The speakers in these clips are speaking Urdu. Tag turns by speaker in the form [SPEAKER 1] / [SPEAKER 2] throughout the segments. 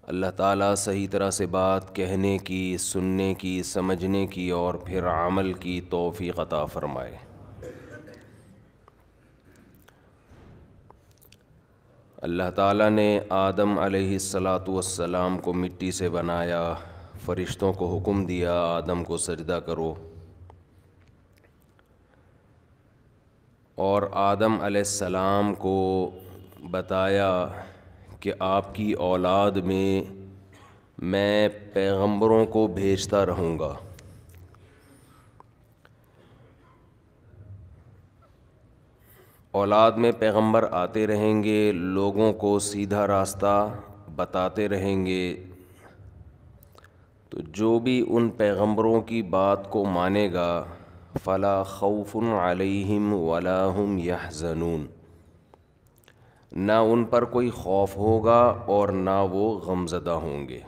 [SPEAKER 1] اللہ تعالیٰ صحیح طرح سے بات کہنے کی، سننے کی، سمجھنے کی اور پھر عمل کی توفیق عطا فرمائے۔ اللہ تعالیٰ نے آدم علیہ السلام کو مٹی سے بنایا، فرشتوں کو حکم دیا آدم کو سجدہ کرو، اور آدم علیہ السلام کو بتایا کہ آپ کی اولاد میں پیغمبروں کو بھیجتا رہوں گا۔ اولاد میں پیغمبر آتے رہیں گے، لوگوں کو سیدھا راستہ بتاتے رہیں گے، تو جو بھی ان پیغمبروں کی بات کو مانے گا فلا خوف علیہم ولا ہم یحزنون، نہ ان پر کوئی خوف ہوگا اور نہ وہ غمزدہ ہوں گے۔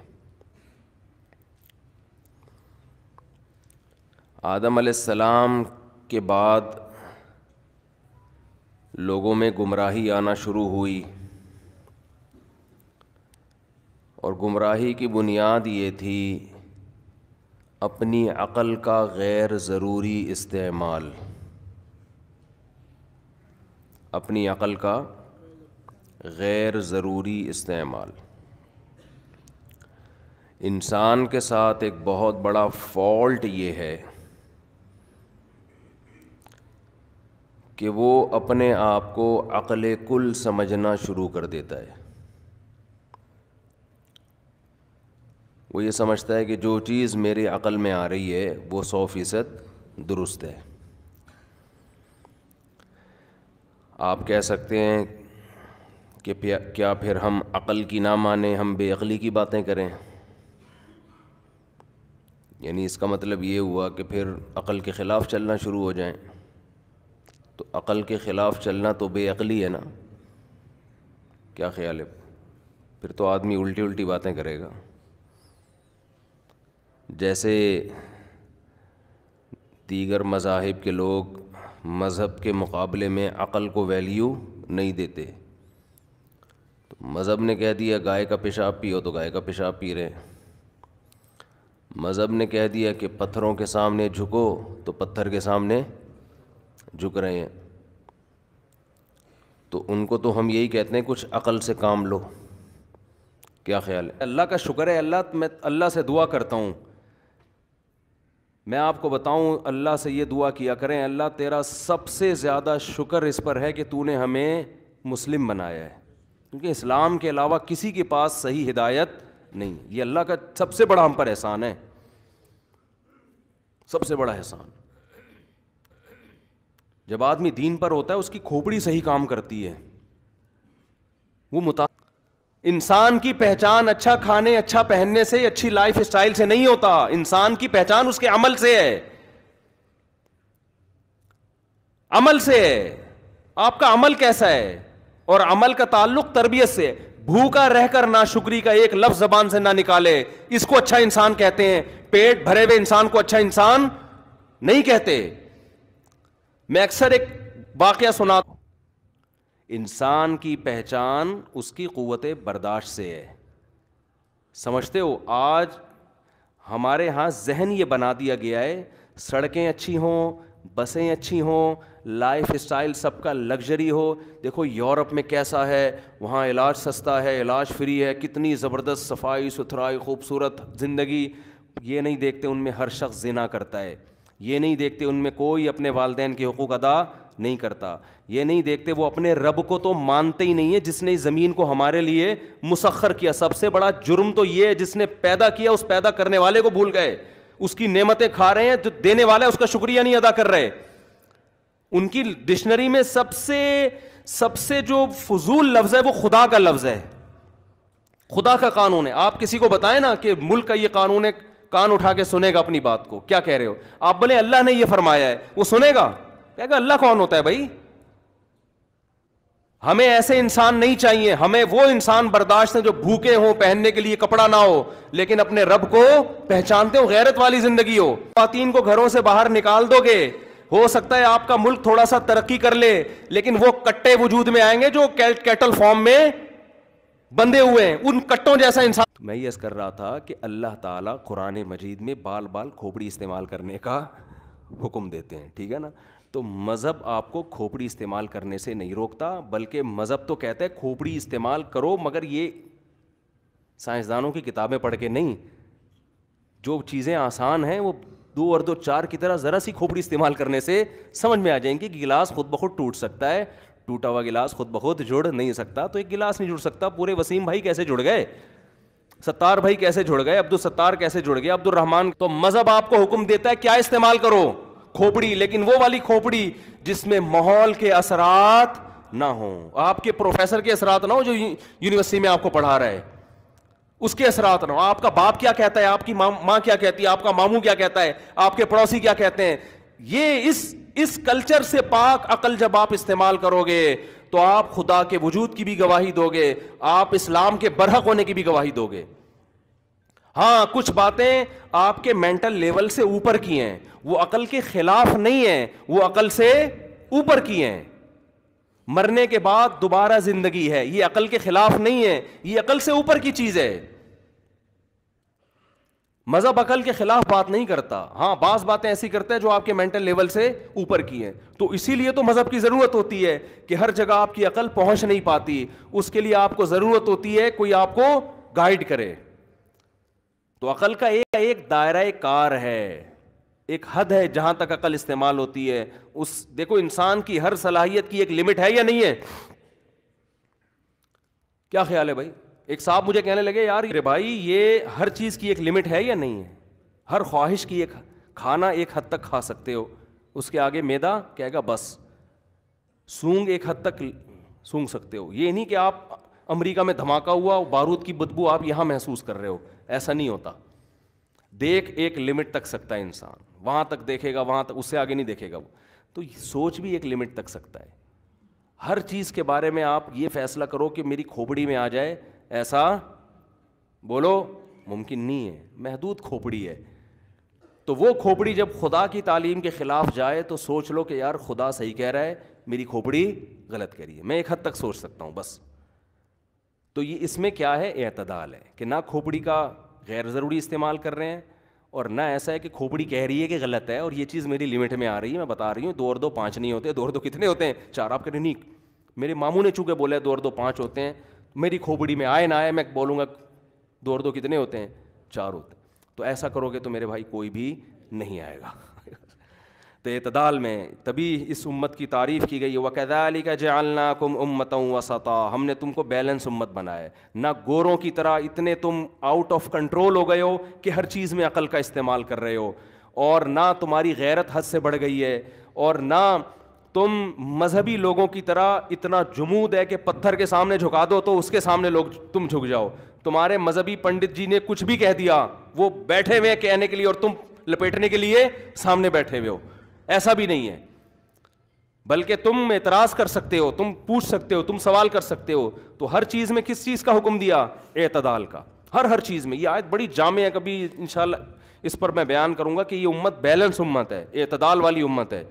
[SPEAKER 1] آدم علیہ السلام کے بعد لوگوں میں گمراہی آنا شروع ہوئی، اور گمراہی کی بنیاد یہ تھی اپنی عقل کا غیر ضروری استعمال، اپنی عقل کا غیر ضروری استعمال۔ انسان کے ساتھ ایک بہت بڑا فالٹ یہ ہے کہ وہ اپنے آپ کو عقل کل سمجھنا شروع کر دیتا ہے۔ وہ یہ سمجھتا ہے کہ جو چیز میری عقل میں آ رہی ہے وہ 100% درست ہے۔ آپ کہہ سکتے ہیں کہ کیا پھر ہم عقل کی نہ مانیں، ہم بے عقلی کی باتیں کریں؟ یعنی اس کا مطلب یہ ہوا کہ پھر عقل کے خلاف چلنا شروع ہو جائیں؟ تو عقل کے خلاف چلنا تو بے عقلی ہے نا؟ کیا خیال ہے؟ پھر تو آدمی الٹی الٹی باتیں کرے گا۔ جیسے دیگر مذاہب کے لوگ مذہب کے مقابلے میں عقل کو ویلیو نہیں دیتے، تو مذہب نے کہہ دیا گائے کا پیشاب پیو تو گائے کا پیشاب پی رہے، مذہب نے کہہ دیا کہ پتھروں کے سامنے جھکو تو پتھر کے سامنے جھک رہے ہیں۔ تو ان کو تو ہم یہی کہتے ہیں کچھ عقل سے کام لو۔ کیا خیال ہے؟ اللہ کا شکر ہے، میں اللہ سے دعا کرتا ہوں، میں آپ کو بتاؤں اللہ سے یہ دعا کیا کریں، اللہ تیرا سب سے زیادہ شکر اس پر ہے کہ تو نے ہمیں مسلم بنایا ہے، کیونکہ اسلام کے علاوہ کسی کے پاس صحیح ہدایت نہیں۔ یہ اللہ کا سب سے بڑا ہم پر احسان ہے، سب سے بڑا احسان۔ جب آدمی دین پر ہوتا ہے اس کی کھوپڑی صحیح کام کرتی ہے، وہ انسان کی پہچان اچھا کھانے، اچھا پہننے سے، اچھی لائف اسٹائل سے نہیں ہوتا، انسان کی پہچان اس کے عمل سے ہے، عمل سے ہے۔ آپ کا عمل کیسا ہے؟ اور عمل کا تعلق تربیت سے۔ بھوکا رہ کر ناشکری کا ایک لفظ زبان سے نہ نکالے، اس کو اچھا انسان کہتے ہیں۔ پیٹ بھرے ہوئے انسان کو اچھا انسان نہیں کہتے۔ میں اکثر ایک واقعہ سناتا ہوں، انسان کی پہچان اس کی قوت برداشت سے ہے۔ سمجھتے ہو آج ہمارے ہاں ذہن یہ بنا دیا گیا ہے سڑکیں اچھی ہوں، بسیں اچھی ہوں، لائف اسٹائل سب کا لگژری ہو۔ دیکھو یورپ میں کیسا ہے، وہاں علاج سستا ہے، علاج فری ہے، کتنی زبردست صفائی ستھرائی خوبصورت زندگی۔ یہ نہیں دیکھتے ان میں ہر شخص زنا کرتا ہے، یہ نہیں دیکھتے ان میں کوئی اپنے والدین کے حقوق ادا نہیں کرتا، یہ نہیں دیکھتے وہ اپنے رب کو تو مانتے ہی نہیں ہے جس نے اس زمین کو ہمارے لیے مسخر کیا۔ سب سے بڑا جرم تو یہ ہے جس نے پیدا کیا اس پیدا کرنے والے کو بھول گئے، اس کی نعمتیں کھا رہے ہیں، جو دینے والا ہے اس کا شکریہ نہیں ادا کر رہے۔ ان کی ڈکشنری میں سب سے جو فضول لفظ ہے وہ خدا کا لفظ ہے، خدا کا قانون ہے۔ آپ کسی کو بتائیں نا کہ ملک کا یہ قانون ہے، کان اٹھا کے سنے گا اپنی بات کو، کیا کہہ رہے ہو آپ؟ بولے اللہ نے یہ فرمایا ہے، وہ سنے گا؟ کہے گا اللہ کون ہوتا ہے بھائی؟ ہمیں ایسے انسان نہیں چاہیے، ہمیں وہ انسان برداشت ہیں جو بھوکے ہوں، پہننے کے لیے کپڑا نہ ہو لیکن اپنے رب کو پہچانتے ہو، غیرت والی زندگی ہو۔ خواتین کو گھروں سے باہر نکال دو گے، ہو سکتا ہے آپ کا ملک تھوڑا سا ترقی کر لے، لیکن وہ کٹے وجود میں آئیں گے جو کیٹل فارم میں بندے ہوئے ہیں ان کٹوں جیسا انسان. میں یہ کر رہا تھا کہ اللہ تعالیٰ قرآن مجید میں بال بال کھوپڑی استعمال کرنے کا حکم دیتے ہیں, ٹھیک ہے نا. تو مذہب آپ کو کھوپڑی استعمال کرنے سے نہیں روکتا, بلکہ مذہب تو کہتا ہے کھوپڑی استعمال کرو, مگر یہ سائنسدانوں کی کتابیں پڑھ کے نہیں. جو چیزیں آسان ہیں وہ 2 اور 2 4 کی طرح ذرا سی کھوپڑی استعمال کرنے سے سمجھ میں آ جائیں گی کہ گلاس خود بخود ٹوٹ سکتا ہے. ٹوٹا ہوا گلاس خود بخود جڑ نہیں سکتا, تو ایک گلاس نہیں جڑ سکتا. پورے وسیم بھائی کیسے جڑ گئے, ستار بھائی کیسے جڑ گئے, عبدالستار کیسے جڑ گئے, عبد الرحمان. تو مذہب آپ کو حکم دیتا ہے کیا استعمال کرو, کھوپڑی, لیکن وہ والی کھوپڑی جس میں ماحول کے اثرات نہ ہوں, آپ کے پروفیسر کے اثرات نہ ہو جو یونیورسٹی میں آپ کو پڑھا رہا ہے, اس کے اثرات نہ ہو. آپ کا باپ کیا کہتا ہے, آپ کی ماں کیا کہتی ہے, آپ کا ماموں کیا کہتا ہے, آپ کے پڑوسی کیا کہتے ہیں, یہ اس کلچر سے پاک عقل جب آپ استعمال کرو گے تو آپ خدا کے وجود کی بھی گواہی دو گے, آپ اسلام کے برحق ہونے کی بھی گواہی دو گے. ہاں کچھ باتیں آپ کے مینٹل لیول سے اوپر کی ہیں, وہ عقل کے خلاف نہیں ہیں, وہ عقل سے اوپر کی ہیں. مرنے کے بعد دوبارہ زندگی ہے, یہ عقل کے خلاف نہیں ہے, یہ عقل سے اوپر کی چیز ہے. مذہب عقل کے خلاف بات نہیں کرتا, ہاں بعض باتیں ایسی کرتا ہے جو آپ کے مینٹل لیول سے اوپر کی ہیں. تو اسی لیے تو مذہب کی ضرورت ہوتی ہے کہ ہر جگہ آپ کی عقل پہنچ نہیں پاتی, اس کے لیے آپ کو ضرورت ہوتی ہے کوئی آپ کو گائیڈ کرے. تو عقل کا ایک دائرہ کار ہے, ایک حد ہے جہاں تک عقل استعمال ہوتی ہے. دیکھو انسان کی ہر صلاحیت کی ایک لمٹ ہے یا نہیں ہے, کیا خیال ہے بھائی؟ ایک صاحب مجھے کہنے لگے یار بھائی یہ ہر چیز کی ایک لمٹ ہے یا نہیں ہے, ہر خواہش کی ایک کھانا ایک حد تک کھا سکتے ہو, اس کے آگے میدا کہے گا بس, سونگ ایک حد تک سونگ سکتے ہو. یہ نہیں کہ آپ امریکہ میں دھماکہ ہوا بارود کی بدبو آپ یہاں محسوس کر رہے ہو, ایسا نہیں ہوتا. دیکھ ایک لمٹ تک سکتا ہے انسان, وہاں تک دیکھے گا, وہاں تک, اس سے آگے نہیں دیکھے گا وہ. تو سوچ بھی ایک لمٹ تک سکتا ہے. ہر چیز کے بارے میں آپ یہ فیصلہ کرو کہ میری کھوپڑی میں آ جائے, ایسا بولو ممکن نہیں ہے, محدود کھوپڑی ہے. تو وہ کھوپڑی جب خدا کی تعلیم کے خلاف جائے تو سوچ لو کہ یار خدا صحیح کہہ رہا ہے, میری کھوپڑی غلط کہہ رہی ہے. میں ایک حد تک سوچ سکتا ہوں بس. تو یہ اس میں کیا ہے, اعتدال ہے کہ نہ کھوپڑی کا غیر ضروری استعمال کر رہے ہیں, اور نہ ایسا ہے کہ کھوپڑی کہہ رہی ہے کہ غلط ہے اور یہ چیز میری لمٹ میں آ رہی ہے. میں بتا رہی ہوں 2 اور 2 5 نہیں ہوتے. 2 اور 2 کتنے ہوتے ہیں, 4. آپ کہتے ہیں نہیں, میرے ماموں نے چونکہ بولا 2 اور 2 5 ہوتے ہیں, میری کھوپڑی میں آئے نہ آئے میں بولوں گا 2 اور 2 کتنے ہوتے ہیں, 4 ہوتے ہیں. تو ایسا کرو گے تو میرے بھائی کوئی بھی نہیں آئے گا. تو اعتدال میں تبھی اس امت کی تعریف کی گئی ہے, وَكَذَلِكَ جَعَلْنَاكُمْ أُمَّةً وَسَطًا, ہم نے تم کو بیلنس امت بنایا ہے. نہ گوروں کی طرح اتنے تم آؤٹ آف کنٹرول ہو گئے ہو کہ ہر چیز میں عقل کا استعمال کر رہے ہو, اور نہ تمہاری غیرت حد سے بڑھ گئی ہے, اور نہ تم مذہبی لوگوں کی طرح اتنا جمود ہے کہ پتھر کے سامنے جھکا دو تو اس کے سامنے لوگ تم جھک جاؤ. تمہارے مذہبی پنڈت جی نے کچھ بھی کہہ دیا, وہ بیٹھے ہوئے کہنے کے لیے اور تم لپیٹنے کے لیے سامنے بیٹھے ہوئے ہو. ایسا بھی نہیں ہے, بلکہ تم اعتراض کر سکتے ہو, تم پوچھ سکتے ہو, تم سوال کر سکتے ہو. تو ہر چیز میں کس چیز کا حکم دیا, اعتدال کا, ہر چیز میں. یہ آیت بڑی جامع ہے, کبھی انشاءاللہ اس پر میں بیان کروں گا کہ یہ امت بیلنس امت ہے, اعتدال والی امت ہے.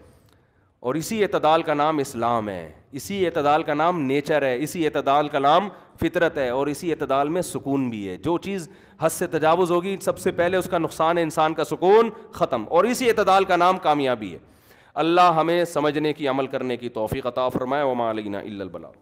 [SPEAKER 1] اور اسی اعتدال کا نام اسلام ہے, اسی اعتدال کا نام نیچر ہے, اسی اعتدال کا نام فطرت ہے, اور اسی اعتدال میں سکون بھی ہے. جو چیز حد سے تجاوز ہوگی سب سے پہلے اس کا نقصان ہے, انسان کا سکون ختم, اور اسی اعتدال کا نام کامیابی ہے. اللہ ہمیں سمجھنے کی, عمل کرنے کی توفیق عطا فرمائے. وما علینا الا البلاغ.